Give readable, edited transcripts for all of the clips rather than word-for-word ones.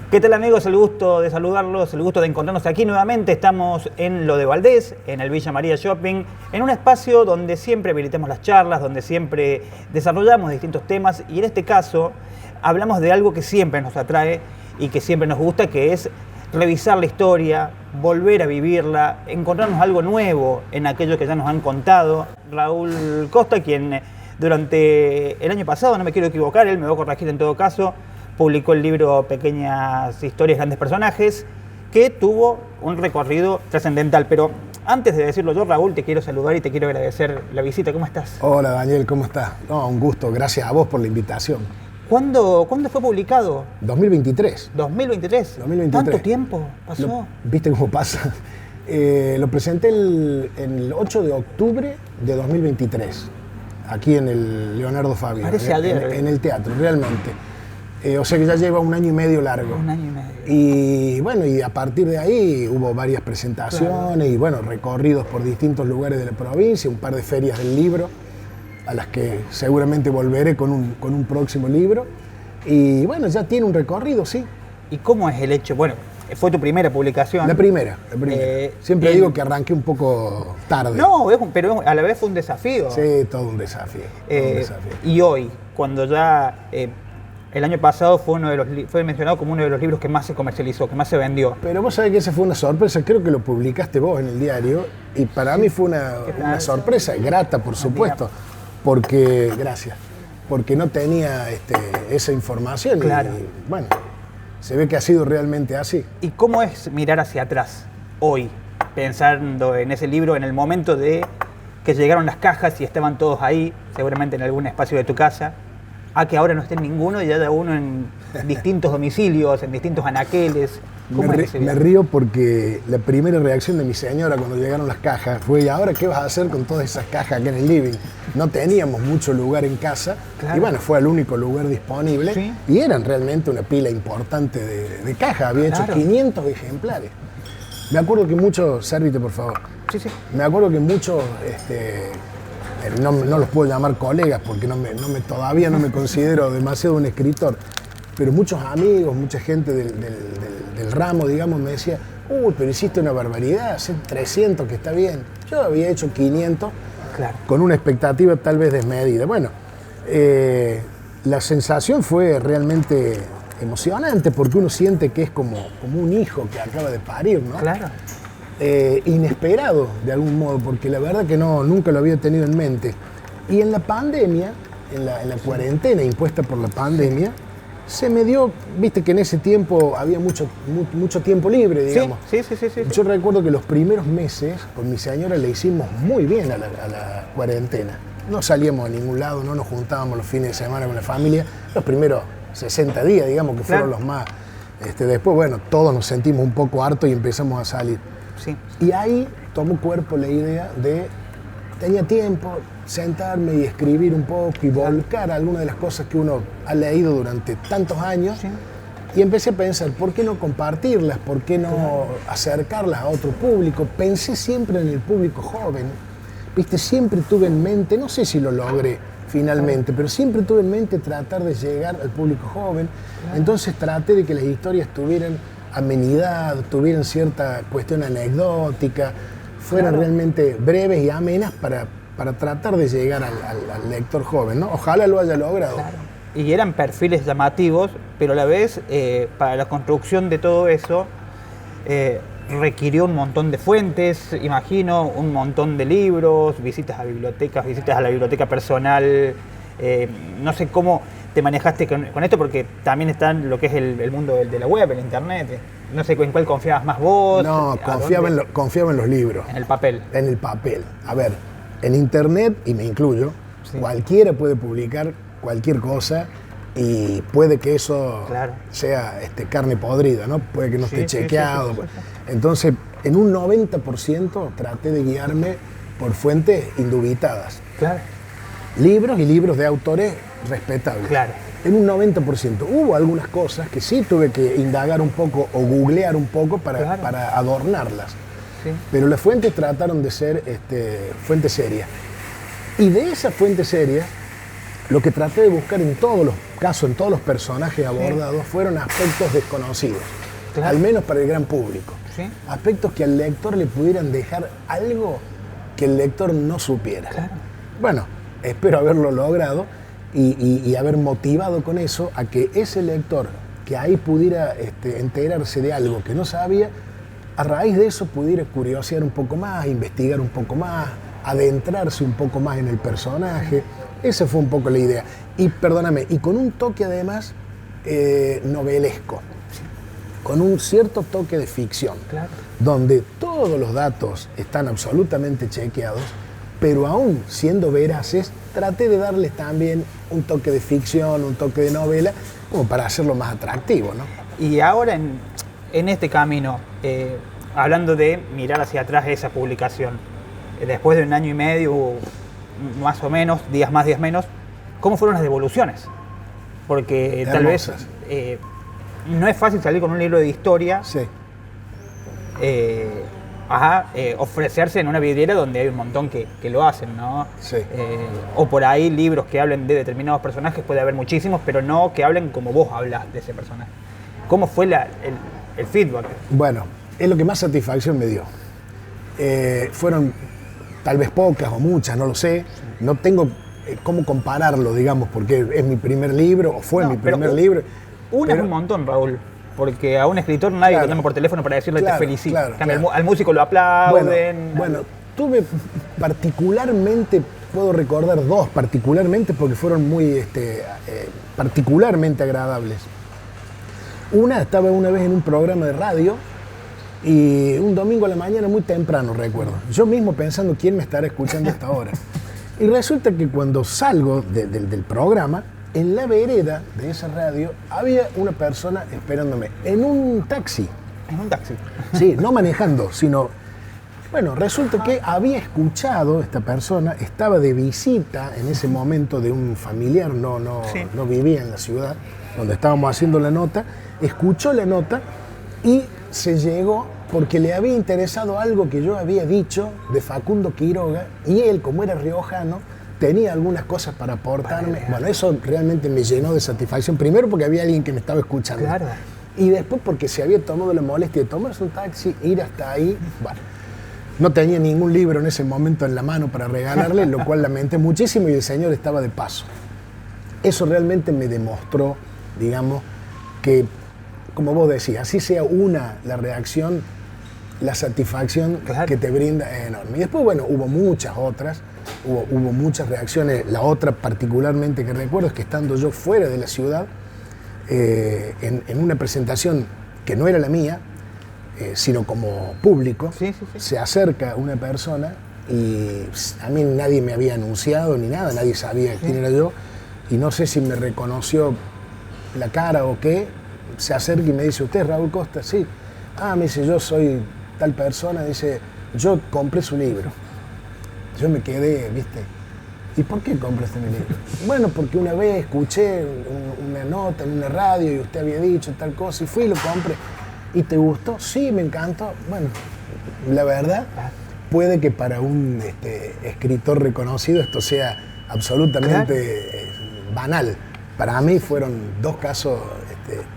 ¿Qué tal, amigos? El gusto de saludarlos, el gusto de encontrarnos aquí nuevamente. Estamos en Lo de Valdés, en el Villa María Shopping, en un espacio donde siempre habilitamos las charlas, donde siempre desarrollamos distintos temas y en este caso hablamos de algo que siempre nos atrae y que siempre nos gusta, que es revisar la historia, volver a vivirla, encontrarnos algo nuevo en aquello que ya nos han contado. Raúl Costa, quien durante el año pasado, no me quiero equivocar, él me va a corregir en todo caso, publicó el libro Pequeñas Historias, Grandes Personajes, que tuvo un recorrido trascendental. Pero antes de decirlo yo, Raúl, te quiero saludar y te quiero agradecer la visita. ¿Cómo estás? Hola, Daniel, ¿cómo estás? No, un gusto, gracias a vos por la invitación. ¿Cuándo fue publicado? 2023. 2023. ¿Cuánto tiempo pasó? ¿Viste cómo pasa? Lo presenté el 8 de octubre de 2023, aquí en el Leonardo Fabio. Parece ayer. En el teatro, realmente. O sea que ya lleva un año y medio largo. Un año y medio. Y bueno, y a partir de ahí hubo varias presentaciones, claro, y bueno, recorridos por distintos lugares de la provincia, un par de ferias del libro, a las que seguramente volveré con un próximo libro. Y bueno, ya tiene un recorrido, sí. ¿Y cómo es el hecho? Bueno, fue tu primera publicación. La primera. Siempre digo que arranqué un poco tarde. No, pero a la vez fue un desafío. Sí, todo un desafío. Y hoy, cuando ya... el año pasado fue mencionado como uno de los libros que más se comercializó, que más se vendió. Pero vos sabés que esa fue una sorpresa, creo que lo publicaste vos en el diario, y para mí fue una sorpresa, grata por supuesto, porque no tenía esa información. Claro. Y bueno, se ve que ha sido realmente así. ¿Y cómo es mirar hacia atrás hoy, pensando en ese libro, en el momento de que llegaron las cajas y estaban todos ahí, seguramente en algún espacio de tu casa, a que ahora no esté en ninguno y haya uno en distintos domicilios, en distintos anaqueles? Me río porque la primera reacción de mi señora cuando llegaron las cajas fue: ¿y ahora qué vas a hacer con todas esas cajas acá en el living? No teníamos mucho lugar en casa, claro, y bueno, fue el único lugar disponible, ¿sí? Y eran realmente una pila importante de cajas, había hecho 500 ejemplares. Me acuerdo que muchos, sérvite por favor, sí. Me acuerdo que muchos... No los puedo llamar colegas porque todavía no me considero demasiado un escritor, pero muchos amigos, mucha gente del ramo, digamos, me decía: uy, pero hiciste una barbaridad, hacer 300, que está bien. Yo había hecho 500, claro, con una expectativa tal vez desmedida. Bueno, la sensación fue realmente emocionante porque uno siente que es como un hijo que acaba de parir, ¿no? Claro. Inesperado de algún modo, porque la verdad que nunca lo había tenido en mente. Y en la pandemia, en la cuarentena impuesta por la pandemia, se me dio, viste que en ese tiempo había mucho tiempo libre, digamos. Sí. Yo recuerdo que los primeros meses con mi señora le hicimos muy bien a la cuarentena. No salíamos a ningún lado, no nos juntábamos los fines de semana con la familia. Los primeros 60 días, digamos, que fueron los más... después, bueno, todos nos sentimos un poco hartos y empezamos a salir. Sí. Y ahí tomó cuerpo la idea de, tenía tiempo, sentarme y escribir un poco y volcar algunas de las cosas que uno ha leído durante tantos años. Sí. Y empecé a pensar, ¿por qué no compartirlas? ¿Por qué no acercarlas a otro público? Pensé siempre en el público joven. Viste, siempre tuve en mente, no sé si lo logré finalmente, pero siempre tuve en mente tratar de llegar al público joven. Entonces traté de que las historias tuvieran amenidad, tuvieran cierta cuestión anecdótica, fueran realmente breves y amenas para tratar de llegar al lector joven, ¿no? Ojalá lo haya logrado. Claro. Y eran perfiles llamativos, pero a la vez, para la construcción de todo eso, requirió un montón de fuentes, imagino, un montón de libros, visitas a bibliotecas, visitas a la biblioteca personal. No sé cómo te manejaste con esto, porque también está lo que es el mundo de la web, el internet. No sé en cuál confiabas más vos. No, confiaba en los libros. En el papel. En el papel. A ver, en internet, y me incluyo, sí, cualquiera puede publicar cualquier cosa y puede que eso sea carne podrida, ¿no? Puede que no esté chequeado. Sí. Entonces, en un 90% traté de guiarme por fuentes indubitadas. Claro. Libros y libros de autores respetables. Claro. En un 90%. Hubo algunas cosas que sí tuve que indagar un poco o googlear un poco para adornarlas. Sí. Pero las fuentes trataron de ser fuentes serias. Y de esa fuente seria lo que traté de buscar en todos los casos, en todos los personajes abordados, fueron aspectos desconocidos, Claro. al menos para el gran público. Sí. Aspectos que al lector le pudieran dejar algo que el lector no supiera. Claro. Bueno, espero haberlo logrado y haber motivado con eso a que ese lector que ahí pudiera enterarse de algo que no sabía, a raíz de eso pudiera curiosear un poco más, investigar un poco más, adentrarse un poco más en el personaje. Esa fue un poco la idea. Y perdóname, y con un toque además novelesco, con un cierto toque de ficción, Claro. donde todos los datos están absolutamente chequeados, pero aún siendo veraces, traté de darles también un toque de ficción, un toque de novela, como para hacerlo más atractivo, ¿no? Y ahora en este camino, hablando de mirar hacia atrás esa publicación, después de 1 año y medio, más o menos, días más, días menos, ¿cómo fueron las devoluciones? Porque tal vez Hermosas. No es fácil salir con un libro de historia Sí, a ofrecerse en una vidriera donde hay un montón que lo hacen, ¿no? Sí. O por ahí libros que hablen de determinados personajes, puede haber muchísimos, pero no que hablen como vos hablas de ese personaje. ¿Cómo fue el feedback? bueno, es lo que más satisfacción me dio. Fueron tal vez pocas o muchas, no lo sé. No tengo cómo compararlo, digamos, porque es mi primer libro, o fue No, mi pero primer libro. Una es un montón, Raúl. Porque a un escritor nadie Claro. lo llama por teléfono para decirle Claro, te felicito. claro, En cambio, claro. al músico lo aplauden. Bueno, tuve particularmente, puedo recordar 2 particularmente porque fueron muy particularmente agradables. Una, estaba una vez en un programa de radio y un domingo a la mañana muy temprano, recuerdo. Yo mismo pensando quién me estará escuchando a esta hora. Y resulta que cuando salgo del programa, en la vereda de esa radio había una persona esperándome en un taxi. En un taxi. Sí, no manejando, sino... Bueno, resulta que había escuchado, esta persona, estaba de visita en ese momento de un familiar, Sí. no vivía en la ciudad donde estábamos haciendo la nota, escuchó la nota y se llegó porque le había interesado algo que yo había dicho de Facundo Quiroga y él, como era riojano, tenía algunas cosas para aportarme. Bueno, eso realmente me llenó de satisfacción, primero porque había alguien que me estaba escuchando. Claro. Y después porque se había tomado la molestia de tomarse un taxi, ir hasta ahí. Bueno, no tenía ningún libro en ese momento en la mano para regalarle, lo cual lamenté muchísimo y el señor estaba de paso. Eso realmente me demostró, digamos, que, como vos decís, así sea una la reacción, la satisfacción Claro. que te brinda es enorme. Y después, bueno, hubo muchas otras, hubo muchas reacciones. La otra particularmente que recuerdo es que estando yo fuera de la ciudad, en una presentación que no era la mía, sino como público, Sí. se acerca una persona y a mí nadie me había anunciado ni nada, nadie sabía quién era yo y no sé si me reconoció la cara o qué, se acerca y me dice, ¿usted es Raúl Costa? Sí. Ah, me dice, yo soy tal persona, dice, yo compré su libro. Yo me quedé, ¿viste? ¿Y por qué compraste mi libro? Bueno, porque una vez escuché una nota en una radio y usted había dicho tal cosa y fui y lo compré. ¿Y te gustó? Sí, me encantó. Bueno, la verdad, puede que para un escritor reconocido esto sea absolutamente banal. Para mí fueron 2 casos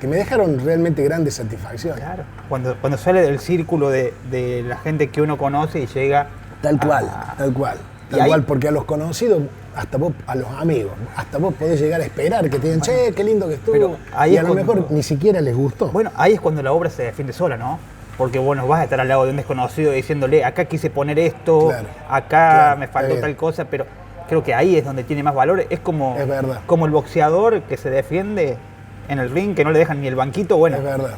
que me dejaron realmente grandes satisfacciones. Claro. Cuando sale del círculo de la gente que uno conoce y llega... Tal cual, tal cual. Tal cual, porque a los conocidos, hasta vos, a los amigos, hasta vos podés llegar a esperar que te digan, che, qué lindo que estuvo. Pero ahí y es a lo cuando- mejor ni siquiera les gustó. Bueno, ahí es cuando la obra se defiende sola, ¿no? Porque bueno, vas a estar al lado de un desconocido diciéndole, acá quise poner esto, Claro, acá claro, me está faltó bien. tal cosa, pero creo que ahí es donde tiene más valor. Es Es verdad. como el boxeador que se defiende en el ring, que no le dejan ni el banquito, bueno, Es verdad.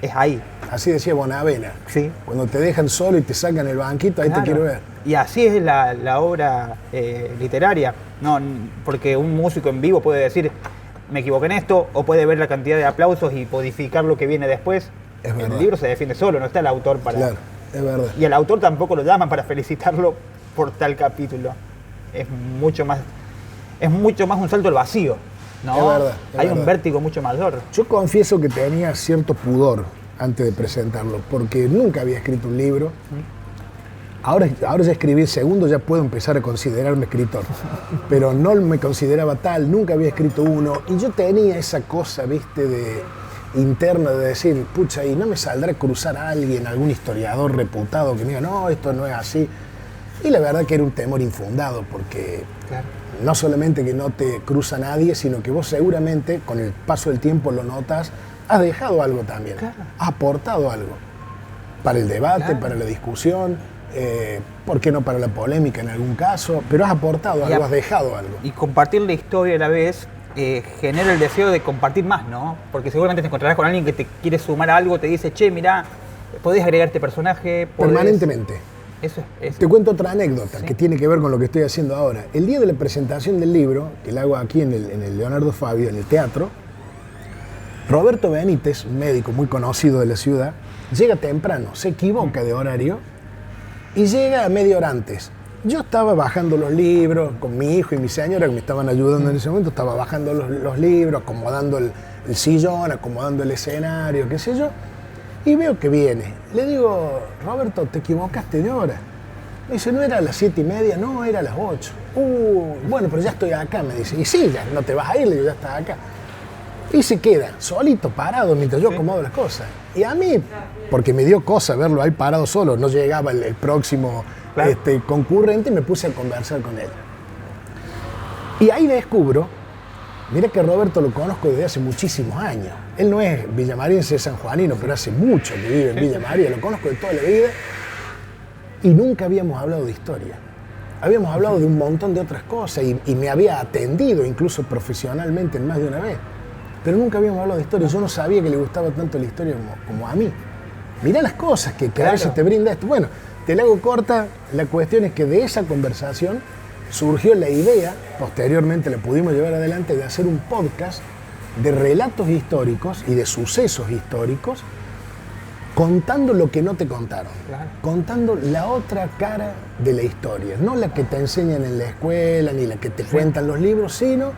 es ahí. Así decía Bonavena. Sí. Cuando te dejan solo y te sacan el banquito, ahí Claro. te quiero ver. Y así es la obra literaria, no, porque un músico en vivo puede decir, me equivoqué en esto, o puede ver la cantidad de aplausos y codificar lo que viene después. Es verdad. El libro se defiende solo, no está el autor para... Claro, es verdad. Y al autor tampoco lo llaman para felicitarlo por tal capítulo. Es mucho más un salto al vacío, ¿no? Es verdad, es Hay un verdad. vértigo mucho mayor. Yo confieso que tenía cierto pudor antes de presentarlo, porque nunca había escrito un libro. Ahora ya escribí el segundo, ya puedo empezar a considerarme escritor. Pero no me consideraba tal, nunca había escrito uno. Y yo tenía esa cosa, viste, interna de decir, pucha, y no me saldrá a cruzar a alguien, algún historiador reputado que me diga, no, esto no es así. Y la verdad que era un temor infundado, porque no solamente que no te cruza nadie, sino que vos seguramente, con el paso del tiempo lo notas, has dejado algo también, has aportado algo para el debate, para la discusión, ¿por qué no para la polémica en algún caso? Pero has aportado algo, has dejado algo. Y compartir la historia a la vez genera el deseo de compartir más, ¿no? Porque seguramente te encontrarás con alguien que te quiere sumar algo, te dice, che, mirá, podés agregar este personaje. Permanentemente. Eso. Te cuento otra anécdota que tiene que ver con lo que estoy haciendo ahora. El día de la presentación del libro, que la hago aquí en el Leonardo Fabio, en el teatro, Roberto Benítez, un médico muy conocido de la ciudad, llega temprano, se equivoca de horario y llega a media hora antes. Yo estaba bajando los libros con mi hijo y mi señora, que me estaban ayudando en ese momento, estaba bajando los libros, acomodando el sillón, acomodando el escenario, qué sé yo, y veo que viene. Le digo, Roberto, te equivocaste de hora. Me dice, no era a las 7:30, no, era a las 8. Bueno, pero ya estoy acá, me dice. Y sí, ya no te vas a ir, le digo, ya estás acá. Y se queda solito, parado, mientras yo acomodo las cosas. Y a mí, porque me dio cosa verlo ahí parado solo, no llegaba el próximo concurrente, y me puse a conversar con él. Y ahí descubro, mira que Roberto lo conozco desde hace muchísimos años. Él no es villamariense, es sanjuanino, pero hace mucho que vive en Villa María, lo conozco de toda la vida. Y nunca habíamos hablado de historia. Habíamos hablado de un montón de otras cosas y me había atendido incluso profesionalmente más de una vez. Pero nunca habíamos hablado de historia. Yo no sabía que le gustaba tanto la historia como a mí. Mirá las cosas que a veces te brinda esto. Bueno, te la hago corta. La cuestión es que de esa conversación surgió la idea, posteriormente la pudimos llevar adelante, de hacer un podcast de relatos históricos y de sucesos históricos, contando lo que no te contaron, contando la otra cara de la historia, no la que te enseñan en la escuela, ni la que te cuentan los libros, sino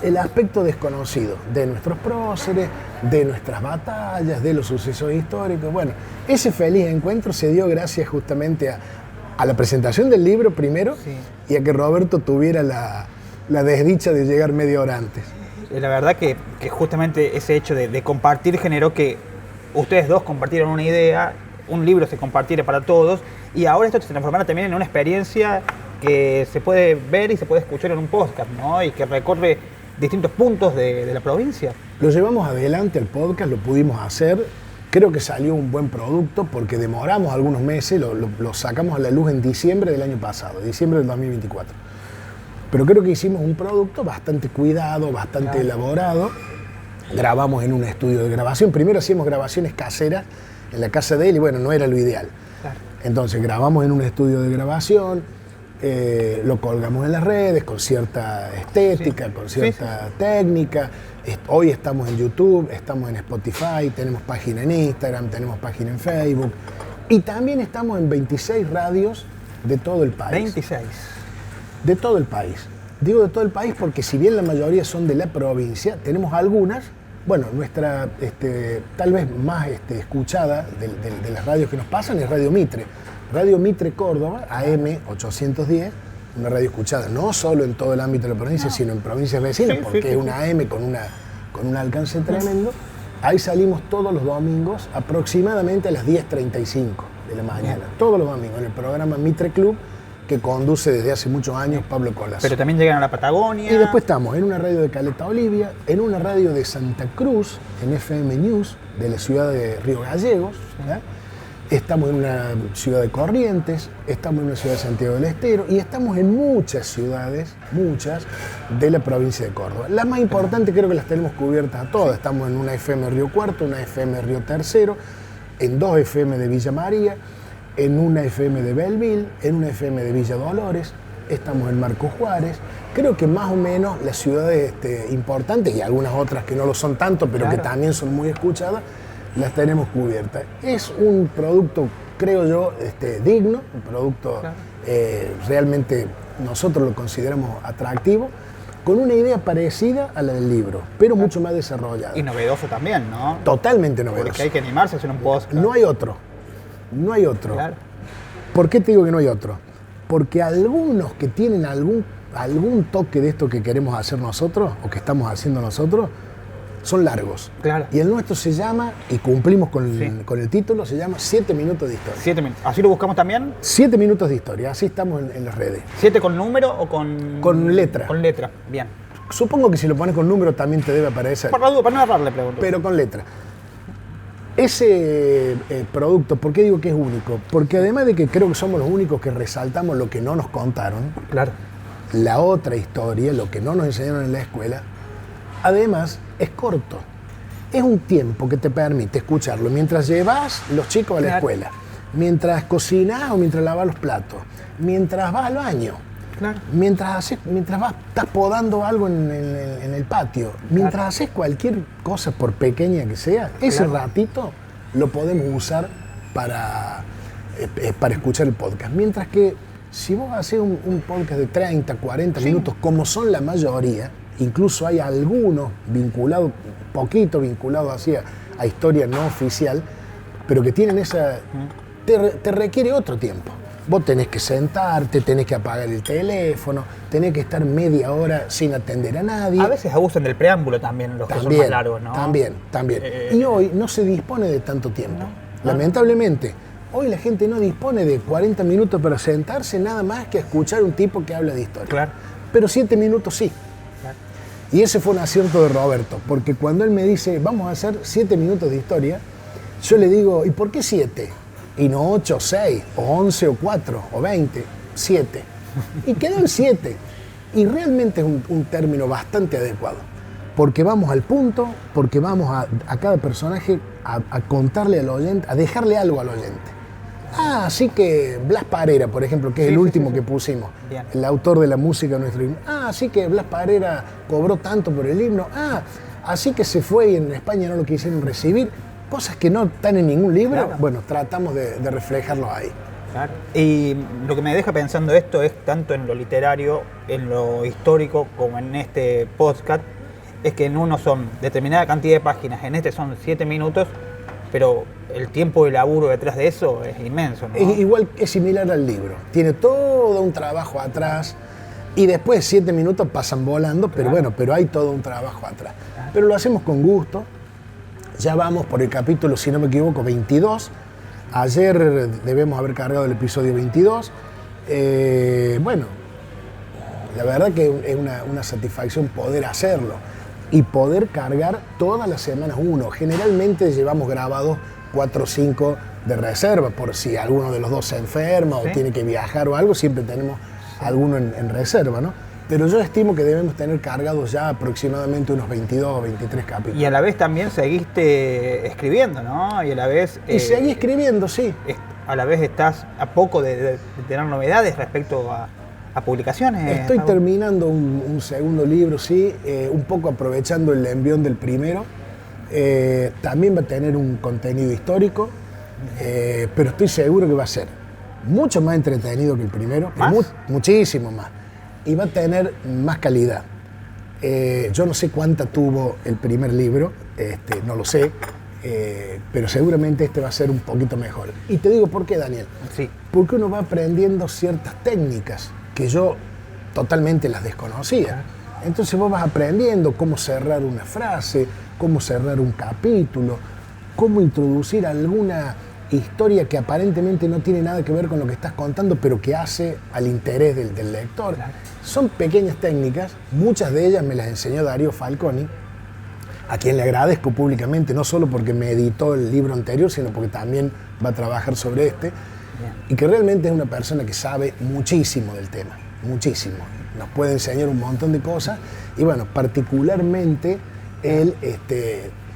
el aspecto desconocido de nuestros próceres, de nuestras batallas, de los sucesos históricos. Bueno, ese feliz encuentro se dio gracias justamente a la presentación del libro primero y a que Roberto tuviera la desdicha de llegar media hora antes. La verdad que justamente ese hecho de compartir generó que ustedes dos compartieron una idea, un libro se compartiera para todos y ahora esto se transformará también en una experiencia que se puede ver y se puede escuchar en un podcast, ¿no? Y que recorre distintos puntos de la provincia. Lo llevamos adelante el podcast, lo pudimos hacer, creo que salió un buen producto porque demoramos algunos meses, lo sacamos a la luz en diciembre del año pasado, diciembre del 2024. Pero creo que hicimos un producto bastante cuidado, bastante elaborado. Grabamos en un estudio de grabación. Primero hacíamos grabaciones caseras en la casa de él y bueno, no era lo ideal. Entonces grabamos en un estudio de grabación, lo colgamos en las redes con cierta estética, con cierta técnica. Hoy estamos en YouTube, estamos en Spotify, tenemos página en Instagram, tenemos página en Facebook y también estamos en 26 radios de todo el país. 26. De todo el país. Digo de todo el país porque si bien la mayoría son de la provincia, tenemos algunas, bueno, nuestra tal vez más escuchada de las radios que nos pasan es Radio Mitre. Radio Mitre Córdoba, AM 810, una radio escuchada no solo en todo el ámbito de la provincia, sino en provincias vecinas, porque es una AM con un alcance tremendo. Ahí salimos todos los domingos, aproximadamente a las 10:35 de la mañana, todos los domingos, en el programa Mitre Club, que conduce desde hace muchos años Pablo Colas. Pero también llegan a la Patagonia. Y después estamos en una radio de Caleta Olivia, en una radio de Santa Cruz, en FM News, de la ciudad de Río Gallegos, ¿verdad? Estamos en una ciudad de Corrientes, estamos en una ciudad de Santiago del Estero y estamos en muchas ciudades, muchas, de la provincia de Córdoba. Las más importantes creo que las tenemos cubiertas a todas. Estamos en una FM Río Cuarto, una FM Río Tercero, en 2 FM de Villa María, en una FM de Belleville, en una FM de Villa Dolores, estamos en Marcos Juárez. Creo que más o menos las ciudades importantes y algunas otras que no lo son tanto, pero que también son muy escuchadas, las tenemos cubiertas. Es un producto, creo yo, digno, un producto realmente nosotros lo consideramos atractivo, con una idea parecida a la del libro, pero mucho más desarrollada. Y novedoso también, ¿no? Totalmente novedoso. Porque hay que animarse a hacer un podcast. No hay otro. No hay otro. Claro. ¿Por qué te digo que no hay otro? Porque algunos que tienen algún toque de esto que queremos hacer nosotros, o que estamos haciendo nosotros, son largos. Claro. Y el nuestro se llama, y cumplimos con el título, se llama 7 minutos de historia. 7 minutos. ¿Así lo buscamos también? 7 minutos de historia, así estamos en las redes. ¿7 con número o con...? Con letra. Con letra, bien. Supongo que si lo pones con número también te debe aparecer. Para no errarle, pregunto. Pero con letra. Ese producto, ¿por qué digo que es único? Porque además de que creo que somos los únicos que resaltamos lo que no nos contaron, Claro. la otra historia, lo que no nos enseñaron en la escuela, además es corto. Es un tiempo que te permite escucharlo mientras llevas los chicos a la escuela, mientras cocinas o mientras lavas los platos, mientras vas al baño, Claro. estás podando algo en el patio, mientras haces cualquier cosa, por pequeña que sea, ese ratito lo podemos usar para escuchar el podcast. Mientras que si vos haces un podcast de 30, 40 minutos, como son la mayoría, incluso hay algunos vinculados, poquito vinculados así a historia no oficial, pero que tienen esa... Te requiere otro tiempo. Vos tenés que sentarte, tenés que apagar el teléfono, tenés que estar media hora sin atender a nadie. A veces abusan del preámbulo también, los que son más largos, ¿no? También. Y hoy no se dispone de tanto tiempo. Lamentablemente, hoy la gente no dispone de 40 minutos para sentarse nada más que escuchar a un tipo que habla de historia. Claro. Pero 7 minutos sí. Claro. Y ese fue un acierto de Roberto, porque cuando él me dice, vamos a hacer 7 minutos de historia, yo le digo, ¿y por qué 7? Y no 8, 6, o 11, o 4, o 20, 7. Y quedó en 7. Y realmente es un término bastante adecuado, porque vamos al punto, porque vamos a cada personaje a contarle al oyente, a dejarle algo al oyente. Así que Blas Parera, por ejemplo, que es el último que pusimos, Bien. el autor de la música de nuestro himno. Así que Blas Parera cobró tanto por el himno. Así que se fue y en España no lo quisieron recibir. Cosas que no están en ningún libro, Claro. bueno, tratamos de reflejarlo ahí. Claro. Y lo que me deja pensando esto es tanto en lo literario, en lo histórico, como en este podcast, es que en uno son determinada cantidad de páginas, en este son 7 minutos, pero el tiempo y laburo detrás de eso es inmenso, ¿no? Igual es similar al libro, tiene todo un trabajo atrás y después 7 minutos pasan volando, pero bueno, pero hay todo un trabajo atrás. Pero lo hacemos con gusto. Ya vamos por el capítulo, si no me equivoco, 22. Ayer debemos haber cargado el episodio 22. Bueno, la verdad que es una satisfacción poder hacerlo y poder cargar todas las semanas uno. Generalmente llevamos grabados 4 o 5 de reserva, por si alguno de los dos se enferma o tiene que viajar o algo, siempre tenemos alguno en reserva, ¿no? Pero yo estimo que debemos tener cargados ya aproximadamente unos 22 o 23 capítulos. Y a la vez también seguiste escribiendo, ¿no? Y a la vez... Y seguí escribiendo, sí. A la vez estás a poco de tener novedades respecto a publicaciones. Estoy terminando un segundo libro, sí, un poco aprovechando el envión del primero. También va a tener un contenido histórico, pero estoy seguro que va a ser mucho más entretenido que el primero. ¿Más? Muchísimo más. Y va a tener más calidad. Yo no sé cuánta tuvo el primer libro, no lo sé, pero seguramente este va a ser un poquito mejor. Y te digo por qué, Daniel. Sí. Porque uno va aprendiendo ciertas técnicas que yo totalmente las desconocía. Entonces vos vas aprendiendo cómo cerrar una frase, cómo cerrar un capítulo, cómo introducir alguna historia que aparentemente no tiene nada que ver con lo que estás contando, pero que hace al interés del lector. Son pequeñas técnicas, muchas de ellas me las enseñó Darío Falconi, a quien le agradezco públicamente, no solo porque me editó el libro anterior, sino porque también va a trabajar sobre este, y que realmente es una persona que sabe muchísimo del tema, muchísimo. Nos puede enseñar un montón de cosas, y bueno, particularmente él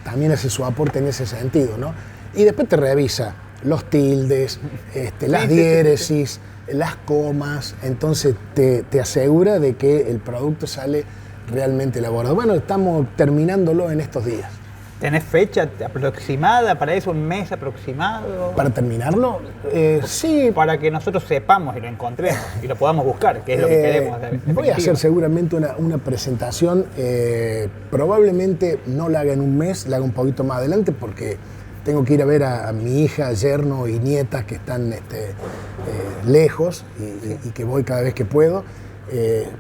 también hace su aporte en ese sentido, ¿no? Y después te revisa los tildes, las diéresis, las comas, entonces te asegura de que el producto sale realmente elaborado. Bueno, estamos terminándolo en estos días. ¿Tenés fecha aproximada para eso? ¿Un mes aproximado? ¿Para terminarlo? Sí. Para que nosotros sepamos y lo encontremos y lo podamos buscar, que es lo que queremos. Voy a hacer seguramente una presentación, probablemente no la haga en un mes, la haga un poquito más adelante porque tengo que ir a ver a mi hija, yerno y nietas que están lejos y que voy cada vez que puedo,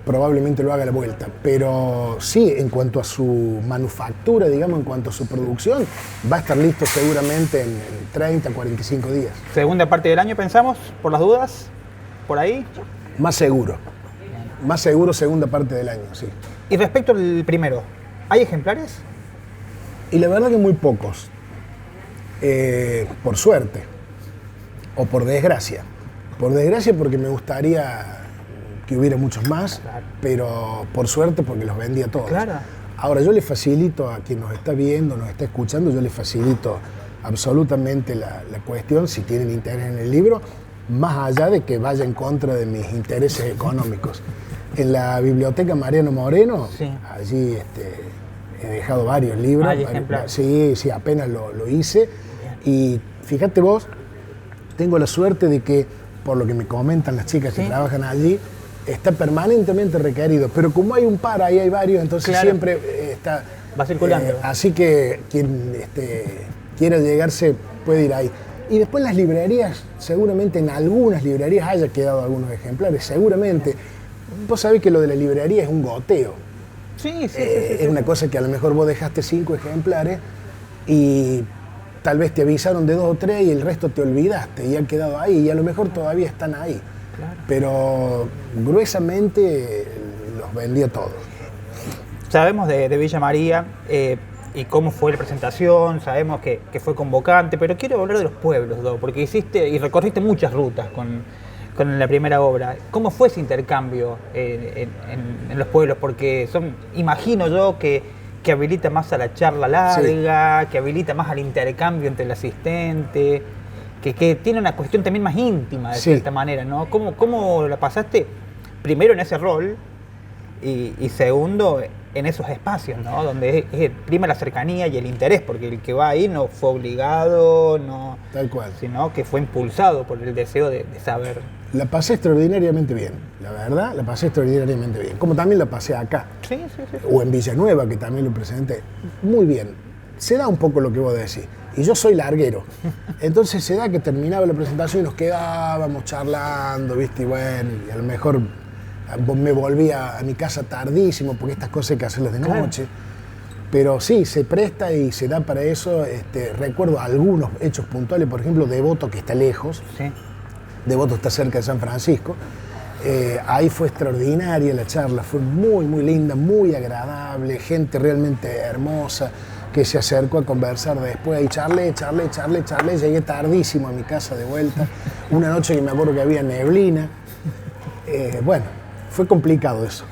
probablemente lo haga a la vuelta. Pero sí, en cuanto a su manufactura, digamos, en cuanto a su producción, va a estar listo seguramente en 30, 45 días. ¿Segunda parte del año pensamos, por las dudas? ¿Por ahí? Más seguro, segunda parte del año, sí. Y respecto al primero, ¿hay ejemplares? Y la verdad que muy pocos, por suerte, o por desgracia. Por desgracia porque me gustaría que hubiera muchos más, claro. Pero por suerte porque los vendí a todos. Claro. Ahora yo le facilito a quien nos está viendo, nos está escuchando, yo le facilito absolutamente la cuestión, si tienen interés en el libro, más allá de que vaya en contra de mis intereses económicos. En la biblioteca Mariano Moreno, sí. Allí he dejado varios libros. ¿Hay ejemplares? Sí, apenas lo hice. Y fíjate vos, tengo la suerte de que, por lo que me comentan las chicas que trabajan allí, está permanentemente requerido. Pero como hay un par, ahí hay varios, entonces claro. Siempre está... Va circulando. Así que quien quiera llegarse puede ir ahí. Y después las librerías, seguramente en algunas librerías haya quedado algunos ejemplares, seguramente. Vos sabés que lo de la librería es un goteo. Sí. Es una cosa que a lo mejor vos dejaste 5 ejemplares y tal vez te avisaron de 2 o 3 y el resto te olvidaste y han quedado ahí y a lo mejor todavía están ahí. Claro. Pero gruesamente los vendí a todos. Sabemos de Villa María y cómo fue la presentación, sabemos que fue convocante, pero quiero hablar de los pueblos, Do, porque hiciste y recorriste muchas rutas con la primera obra. ¿Cómo fue ese intercambio en los pueblos? Porque imagino yo que habilita más a la charla larga, sí. Que habilita más al intercambio entre el asistente, que tiene una cuestión también más íntima de cierta manera, ¿no? ¿Cómo la pasaste? Primero en ese rol y segundo en esos espacios, ¿no? Donde prima la cercanía y el interés, porque el que va ahí no fue obligado, no, tal cual, sino que fue impulsado por el deseo de saber. La pasé extraordinariamente bien, la verdad, la pasé extraordinariamente bien, como también la pasé acá, sí. O en Villanueva, que también lo presenté, muy bien. Se da un poco lo que vos decís, y yo soy larguero, entonces se da que terminaba la presentación y nos quedábamos charlando, ¿viste? Y bueno, y a lo mejor me volví a mi casa tardísimo, porque estas cosas hay que hacerlas de noche. Claro. Pero sí, se presta y se da para eso. Recuerdo algunos hechos puntuales, por ejemplo, Devoto, que está lejos. Sí. Devoto está cerca de San Francisco. Ahí fue extraordinaria la charla, fue muy, muy linda, muy agradable, gente realmente hermosa que se acercó a conversar después. Y charlé, llegué tardísimo a mi casa de vuelta. Una noche que me acuerdo que había neblina. Bueno, fue complicado eso,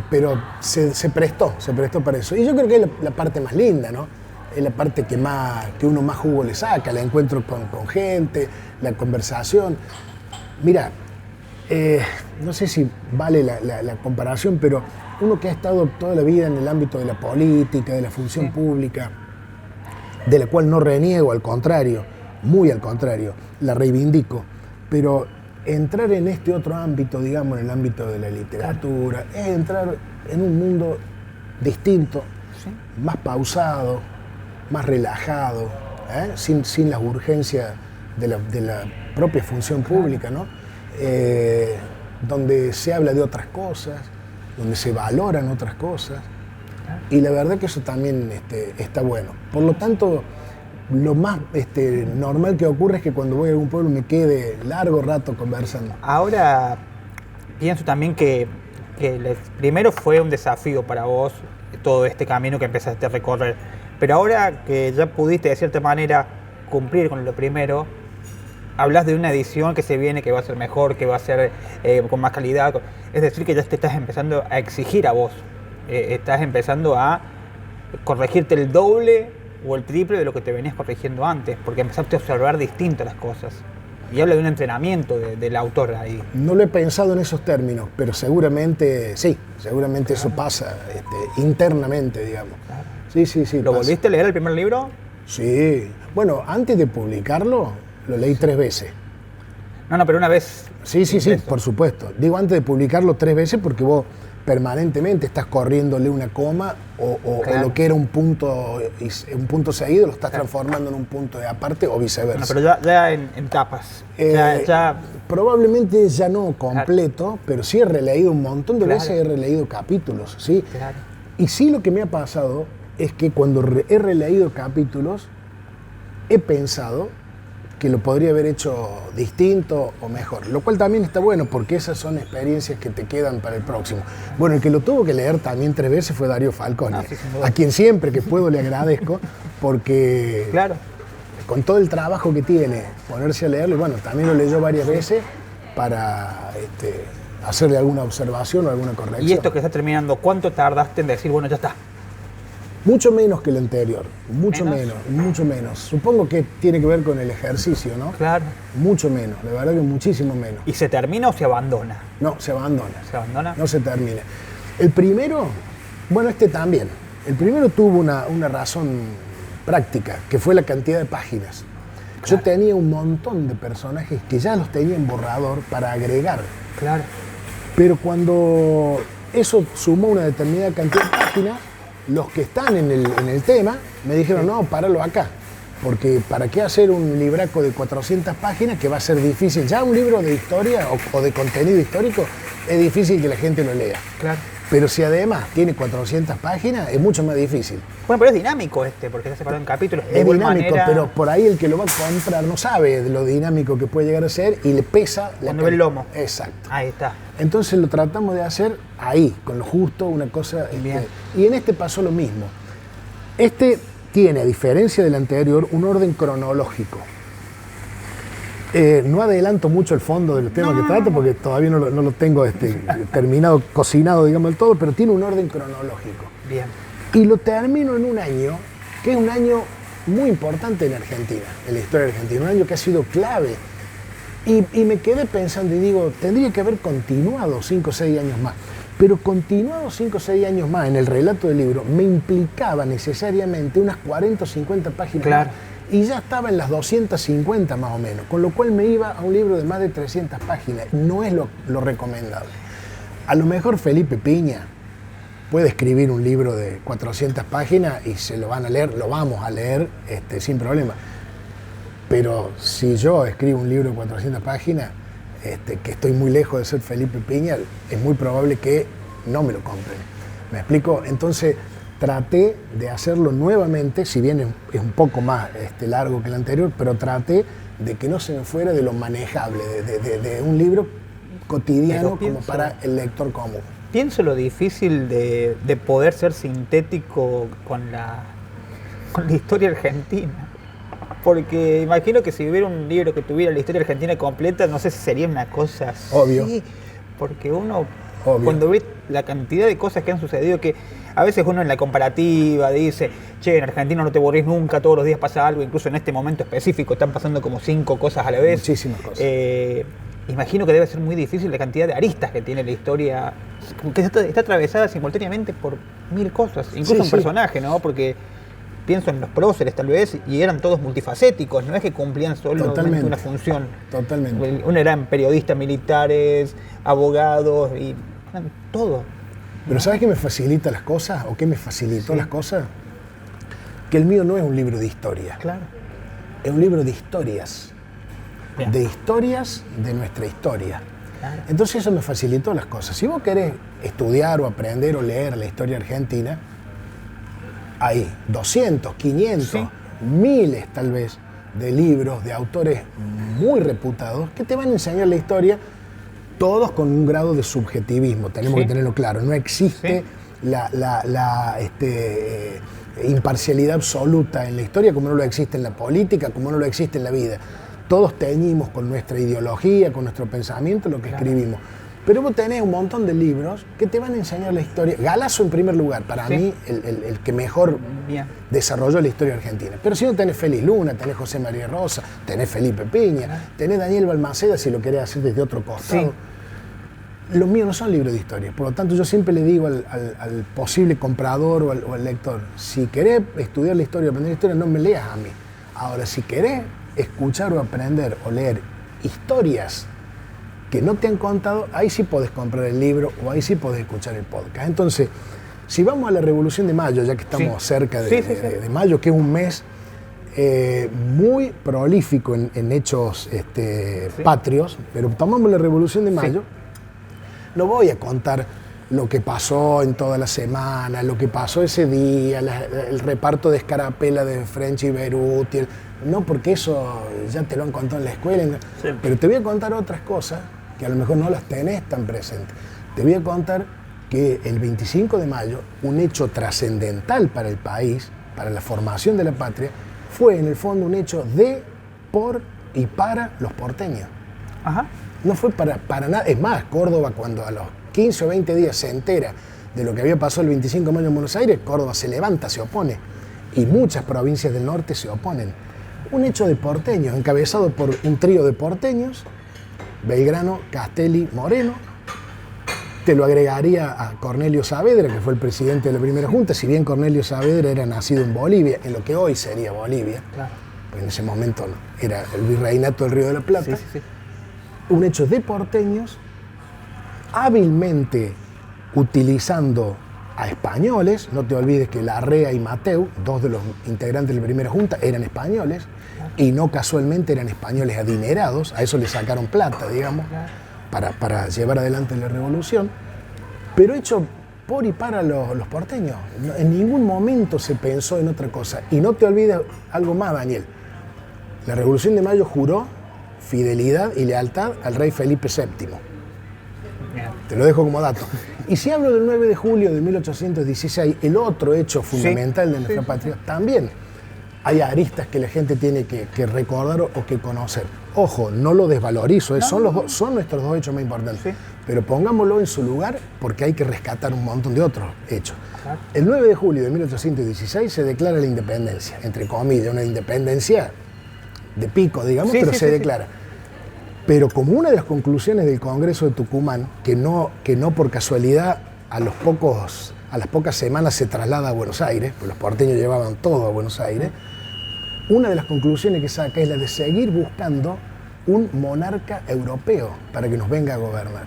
pero se prestó para eso. Y yo creo que es la parte más linda, ¿no? Es la parte que uno más jugo le saca, el encuentro con gente, la conversación. Mira, no sé si vale la comparación, pero uno que ha estado toda la vida en el ámbito de la política, de la función pública, de la cual no reniego, al contrario, muy al contrario, la reivindico, pero entrar en este otro ámbito, digamos, en el ámbito de la literatura, es entrar en un mundo distinto, más pausado, más relajado, sin las urgencias de la propia función pública, ¿no? Donde se habla de otras cosas, donde se valoran otras cosas, y la verdad que eso también está bueno. Por lo tanto, lo más normal que ocurre es que cuando voy a algún pueblo me quede largo rato conversando. Ahora pienso también que primero fue un desafío para vos todo este camino que empezaste a recorrer, pero ahora que ya pudiste de cierta manera cumplir con lo primero, hablas de una edición que se viene, que va a ser mejor, que va a ser con más calidad, es decir, que ya te estás empezando a exigir a vos, estás empezando a corregirte el doble o el triple de lo que te venías corrigiendo antes, porque empezaste a observar distintas las cosas. Y habla de un entrenamiento del autor ahí. No lo he pensado en esos términos, pero seguramente sí, seguramente eso pasa internamente, digamos. Claro. Sí. ¿Lo volviste a leer el primer libro? Sí. Bueno, antes de publicarlo, lo leí 3 veces. No, pero una vez. Sí, por supuesto. Digo antes de publicarlo 3 veces porque vos permanentemente, estás corriéndole una coma o Claro. lo que era un punto seguido lo estás transformando en un punto de aparte o Bueno, viceversa. pero ya en etapas. Ya, Probablemente ya no completo, pero sí he releído un montón de Claro. veces, he releído capítulos, ¿sí? claro. Y sí, lo que me ha pasado es que cuando he releído capítulos, he pensado que lo podría haber hecho distinto o mejor, lo cual también está bueno porque esas son experiencias que te quedan para el próximo. Bueno, el que lo tuvo que leer también 3 veces fue Darío Falcone, Ah, sí, sin duda. a quien siempre que puedo le agradezco porque Claro. con todo el trabajo que tiene, ponerse a leerlo, y bueno, también lo leyó varias veces para hacerle alguna observación o alguna corrección. Y esto que está terminando, ¿cuánto tardaste en decir, bueno, ya está? Mucho menos que el anterior, mucho ¿Menos? mucho menos. Supongo que tiene que ver con el ejercicio, ¿no? Claro. Mucho menos, de verdad que muchísimo menos. ¿Y se termina o se abandona? No, se abandona, ¿Se abandona? no se termina. El primero, bueno, este también. El primero tuvo una razón práctica, que fue la cantidad de páginas. Yo Claro. tenía un montón de personajes que ya los tenía en borrador para agregar. Claro. Pero cuando eso sumó una determinada cantidad de páginas, los que están en el tema me dijeron, no, páralo acá. Porque ¿para qué hacer un libraco de 400 páginas que va a ser difícil? Ya un libro de historia o de contenido histórico es difícil que la gente lo lea. Claro. Pero si además tiene 400 páginas, es mucho más difícil. Bueno, pero es dinámico porque está separado en capítulos. De Es igual dinámico, manera, pero por ahí el que lo va a comprar no sabe de lo dinámico que puede llegar a ser y le pesa la Cuando ve el lomo. Exacto. Ahí está. Entonces lo tratamos de hacer ahí, con lo justo, una cosa. Bien. Y en este pasó lo mismo. Este tiene, a diferencia del anterior, un orden cronológico. No adelanto mucho el fondo del tema que trato porque todavía no lo tengo terminado, cocinado, digamos, del todo, pero tiene un orden cronológico. Bien. Y lo termino en un año, que es un año muy importante en Argentina, en la historia de Argentina, un año que ha sido clave. Y me quedé pensando y digo, tendría que haber continuado 5 o 6 años más. Pero continuado 5 o 6 años más en el relato del libro me implicaba necesariamente unas 40 o 50 páginas Claro. más. Y ya estaba en las 250 más o menos, con lo cual me iba a un libro de más de 300 páginas. No es lo recomendable. A lo mejor Felipe Piña puede escribir un libro de 400 páginas y se lo van a leer, lo vamos a leer sin problema. Pero si yo escribo un libro de 400 páginas, que estoy muy lejos de ser Felipe Piña, es muy probable que no me lo compren. ¿Me explico? Entonces traté de hacerlo nuevamente, si bien es un poco más largo que el anterior, pero traté de que no se me fuera de lo manejable, de un libro cotidiano Pero como para el lector común. Pienso lo difícil de poder ser sintético con la historia argentina. Porque imagino que si hubiera un libro que tuviera la historia argentina completa, no sé si sería una cosa así. Obvio. Porque uno, Obvio. cuando ve la cantidad de cosas que han sucedido, que a veces uno en la comparativa dice, che, en Argentina no te aburrís nunca, todos los días pasa algo, incluso en este momento específico están pasando como 5 cosas a la vez. Muchísimas cosas. Imagino que debe ser muy difícil la cantidad de aristas que tiene la historia, que está atravesada simultáneamente por 1000 cosas, incluso Sí, un sí. personaje, ¿no? Porque pienso en los próceres tal vez, y eran todos multifacéticos, no es que cumplían solo Totalmente. una función. Totalmente. Uno eran periodistas, militares, abogados, y eran todo. Pero ¿sabes qué me facilita las cosas? ¿O qué me facilitó Sí. las cosas? Que el mío no es un libro de historia, Claro. es un libro de historias. Bien. De historias de nuestra historia. Claro. Entonces eso me facilitó las cosas. Si vos querés estudiar o aprender o leer la historia argentina, hay 200, 500, Sí. miles tal vez de libros de autores muy reputados que te van a enseñar la historia, todos con un grado de subjetivismo, tenemos Sí. que tenerlo claro. No existe la imparcialidad absoluta en la historia como no lo existe en la política, como no lo existe en la vida. Todos teñimos con nuestra ideología, con nuestro pensamiento lo que Claro. escribimos. Pero vos tenés un montón de libros que te van a enseñar la historia. Galazo en primer lugar, para Sí. mí el que mejor Bien. desarrolló la historia argentina. Pero si no tenés Félix Luna, tenés José María Rosa, tenés Felipe Piña, tenés Daniel Balmaceda si lo querés hacer desde otro costado. Sí. Los míos no son libros de historia, por lo tanto yo siempre le digo al posible comprador o al lector, si querés estudiar la historia, aprender la historia, no me leas a mí. Ahora, si querés escuchar o aprender o leer historias que no te han contado, ahí sí podés comprar el libro o ahí sí podés escuchar el podcast. Entonces, si vamos a la Revolución de Mayo, ya que estamos cerca de mayo, que es un mes muy prolífico en hechos patrios, pero tomamos la Revolución de Mayo, no voy a contar lo que pasó en toda la semana, lo que pasó ese día, el reparto de escarapela de French y Beruti, no, porque eso ya te lo han contado en la escuela, pero te voy a contar otras cosas que a lo mejor no las tenés tan presentes. Te voy a contar que el 25 de mayo, un hecho trascendental para el país, para la formación de la patria, fue en el fondo un hecho de, por y para los porteños. Ajá. No fue para nada. Es más, Córdoba, cuando a los 15 o 20 días se entera de lo que había pasado el 25 de mayo en Buenos Aires, Córdoba se levanta, se opone. Y muchas provincias del norte se oponen. Un hecho de porteños, encabezado por un trío de porteños, Belgrano, Castelli, Moreno. Te lo agregaría a Cornelio Saavedra, que fue el presidente de la primera junta, si bien Cornelio Saavedra era nacido en Bolivia, en lo que hoy sería Bolivia, claro, pues en ese momento era el virreinato del Río de la Plata. Un hecho de porteños, hábilmente utilizando a españoles. No te olvides que Larrea y Mateu, dos de los integrantes de la primera junta, eran españoles, y no casualmente eran españoles adinerados, a eso le sacaron plata, digamos, para llevar adelante la revolución, pero hecho por y para los porteños. En ningún momento se pensó en otra cosa. Y no te olvides algo más, Daniel. La Revolución de Mayo juró fidelidad y lealtad al rey Felipe VII. Te lo dejo como dato. Y si hablo del 9 de julio de 1816, el otro hecho fundamental de nuestra patria, también hay aristas que la gente tiene que recordar o que conocer. Ojo, no lo desvalorizo, son nuestros dos hechos más importantes. Pero pongámoslo en su lugar porque hay que rescatar un montón de otros hechos. El 9 de julio de 1816 se declara la independencia, entre comillas, una independencia de pico, digamos, pero se declara. Pero como una de las conclusiones del Congreso de Tucumán, que no por casualidad a las pocas semanas se traslada a Buenos Aires, pues los porteños llevaban todo a Buenos Aires, una de las conclusiones que saca es la de seguir buscando un monarca europeo para que nos venga a gobernar.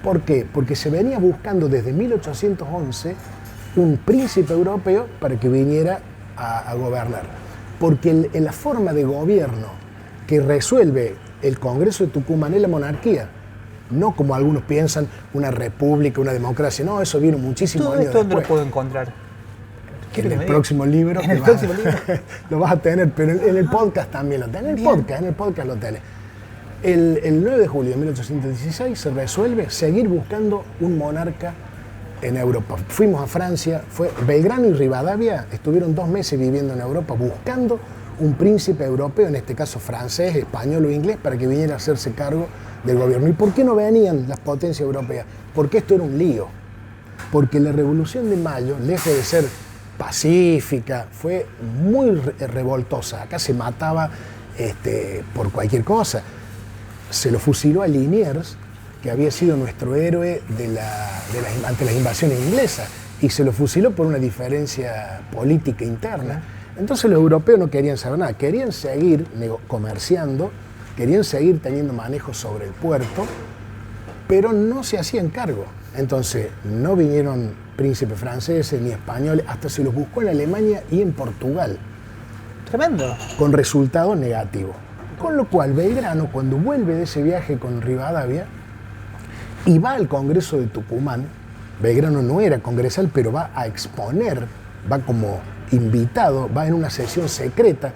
¿Por qué? Porque se venía buscando desde 1811 un príncipe europeo para que viniera a gobernar. Porque en la forma de gobierno que resuelve el Congreso de Tucumán es la monarquía. No como algunos piensan, una república, una democracia. No, eso vino muchísimos años después. ¿Dónde lo puedo encontrar? En el próximo libro. ¿En el próximo libro? Lo vas a tener, pero en el podcast también lo tenés. En el podcast lo tenés. El 9 de julio de 1816 se resuelve seguir buscando un monarca en Europa. Fuimos a Francia, Belgrano y Rivadavia estuvieron 2 meses viviendo en Europa buscando un príncipe europeo, en este caso francés, español o inglés, para que viniera a hacerse cargo del gobierno. ¿Y por qué no venían las potencias europeas? Porque esto era un lío. Porque la Revolución de Mayo, lejos de ser pacífica, fue muy revoltosa. Acá se mataba por cualquier cosa. Se lo fusiló a Liniers, que había sido nuestro héroe ante las invasiones inglesas, y se lo fusiló por una diferencia política interna. Entonces los europeos no querían saber nada, querían seguir comerciando, querían seguir teniendo manejo sobre el puerto, pero no se hacían cargo. Entonces no vinieron príncipes franceses ni españoles, hasta se los buscó en Alemania y en Portugal. Tremendo. Con resultados negativos. Con lo cual Belgrano, cuando vuelve de ese viaje con Rivadavia y va al Congreso de Tucumán, Belgrano no era congresal, pero va a exponer, va como invitado, va en una sesión secreta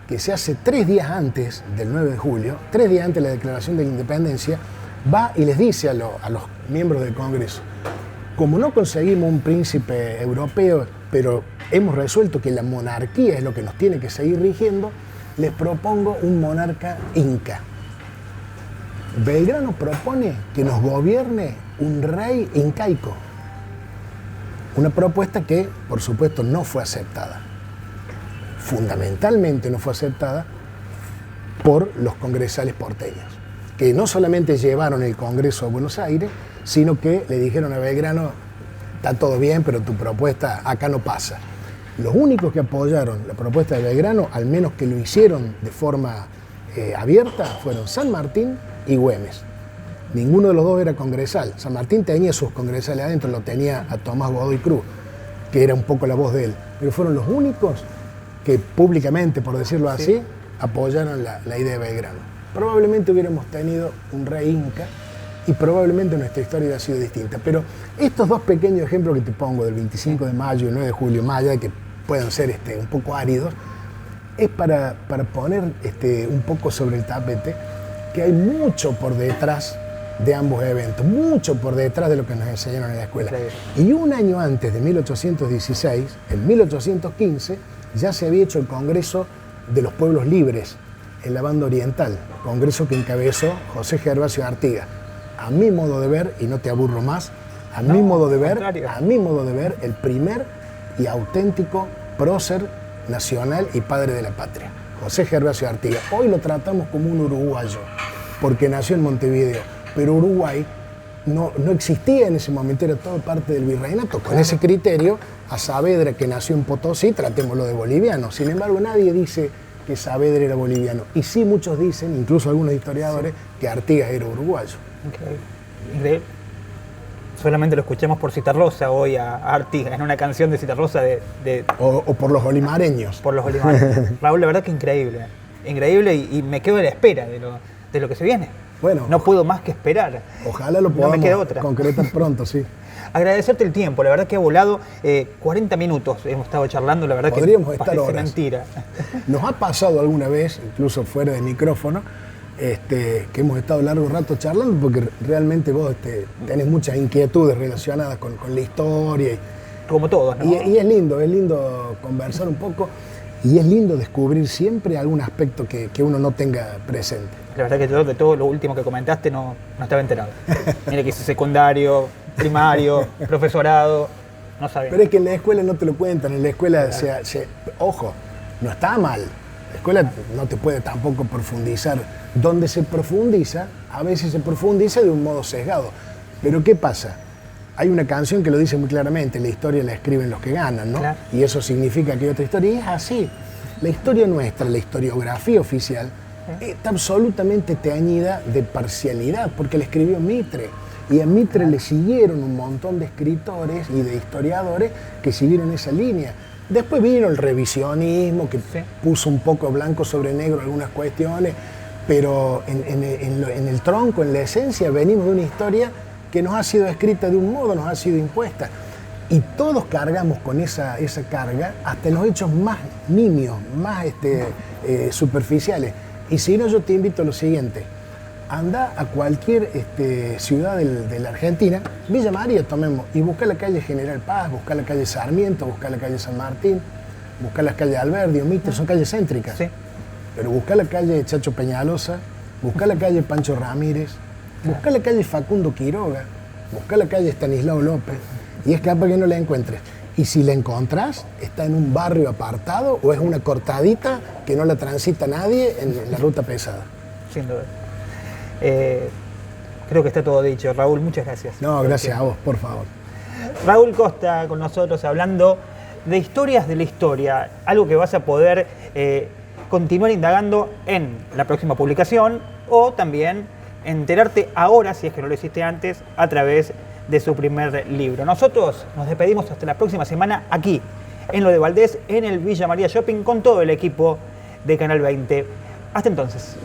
que se hace 3 días antes del 9 de julio, 3 días antes de la declaración de la independencia, va y les dice a los miembros del Congreso: como no conseguimos un príncipe europeo, pero hemos resuelto que la monarquía es lo que nos tiene que seguir rigiendo, les propongo un monarca inca. Belgrano propone que nos gobierne un rey incaico. Una propuesta que, por supuesto, no fue aceptada. Fundamentalmente no fue aceptada por los congresales porteños, que no solamente llevaron el Congreso a Buenos Aires, sino que le dijeron a Belgrano: está todo bien, pero tu propuesta acá no pasa. Los únicos que apoyaron la propuesta de Belgrano, al menos que lo hicieron de forma abierta, fueron San Martín y Güemes. Ninguno de los dos era congresal. San Martín tenía sus congresales adentro, lo tenía a Tomás Godoy Cruz, que era un poco la voz de él. Pero fueron los únicos que públicamente, por decirlo así, apoyaron la idea de Belgrano. Probablemente hubiéramos tenido un rey inca y probablemente nuestra historia hubiera sido distinta. Pero estos dos pequeños ejemplos que te pongo, del 25 de mayo y el 9 de julio, más allá de que puedan ser un poco áridos, es para poner un poco sobre el tapete que hay mucho por detrás de ambos eventos, mucho por detrás de lo que nos enseñaron en la escuela. Claro. Y un año antes de 1816, en 1815, ya se había hecho el Congreso de los Pueblos Libres en la Banda Oriental, congreso que encabezó José Gervasio Artigas. A mi modo de ver, y no te aburro más, a mi modo de ver, el primer y auténtico prócer nacional y padre de la patria, José Gervasio Artigas. Hoy lo tratamos como un uruguayo, porque nació en Montevideo, pero Uruguay no existía en ese momento, era todo parte del virreinato. Con ese criterio, a Saavedra, que nació en Potosí, tratémoslo de boliviano. Sin embargo, nadie dice que Saavedra era boliviano. Y sí muchos dicen, incluso algunos historiadores, que Artigas era uruguayo. Increíble. Solamente lo escuchamos por Citarrosa hoy a Artigas, en una canción de Citarrosa o por los olimareños. Por los olimareños. Raúl, la verdad que increíble. Increíble y me quedo a la espera de lo que se viene. Bueno, no puedo más que esperar. Ojalá lo podamos concretar pronto, sí. Agradecerte el tiempo, la verdad que ha volado 40 minutos, hemos estado charlando, la verdad podríamos que estar horas. Mentira. Nos ha pasado alguna vez, incluso fuera de micrófono, que hemos estado largo rato charlando porque realmente vos tenés muchas inquietudes relacionadas con la historia. Como todos, ¿no? Y es lindo conversar un poco y es lindo descubrir siempre algún aspecto que uno no tenga presente. La verdad que yo de todo lo último que comentaste no estaba enterado. Mira que hice secundario, primario, profesorado, no sabía. Pero es que en la escuela no te lo cuentan, en la escuela ojo, no está mal. La escuela no te puede tampoco profundizar. Donde se profundiza, a veces se profundiza de un modo sesgado. Pero ¿qué pasa? Hay una canción que lo dice muy claramente, la historia la escriben los que ganan, ¿no? Claro. Y eso significa que hay otra historia. Y es así. La historia nuestra, la historiografía oficial, está absolutamente teñida de parcialidad, porque la escribió Mitre. Y a Mitre le siguieron un montón de escritores y de historiadores que siguieron esa línea. Después vino el revisionismo, que puso un poco blanco sobre negro algunas cuestiones, pero en el tronco, en la esencia, venimos de una historia que nos ha sido escrita de un modo, nos ha sido impuesta. Y todos cargamos con esa carga hasta en los hechos más nimios, más superficiales. Y si no, yo te invito a lo siguiente. Anda a cualquier ciudad de la Argentina, Villa María tomemos, y busca la calle General Paz, busca la calle Sarmiento, busca la calle San Martín, busca la calle Alberdi o Mitre, son calles céntricas. Sí. Pero busca la calle Chacho Peñalosa, busca la calle Pancho Ramírez, busca la calle Facundo Quiroga, busca la calle Estanislao López, y es capaz que no la encuentres. Y si la encontrás, está en un barrio apartado o es una cortadita que no la transita nadie en la ruta pesada. Sin duda. Creo que está todo dicho. Raúl, muchas gracias. No, gracias a vos, por favor. Raúl Costa con nosotros hablando de historias de la historia, algo que vas a poder continuar indagando en la próxima publicación o también enterarte ahora, si es que no lo hiciste antes, a través de su primer libro. Nosotros nos despedimos hasta la próxima semana aquí, en Lo de Valdés, en el Villa María Shopping, con todo el equipo de Canal 20. Hasta entonces.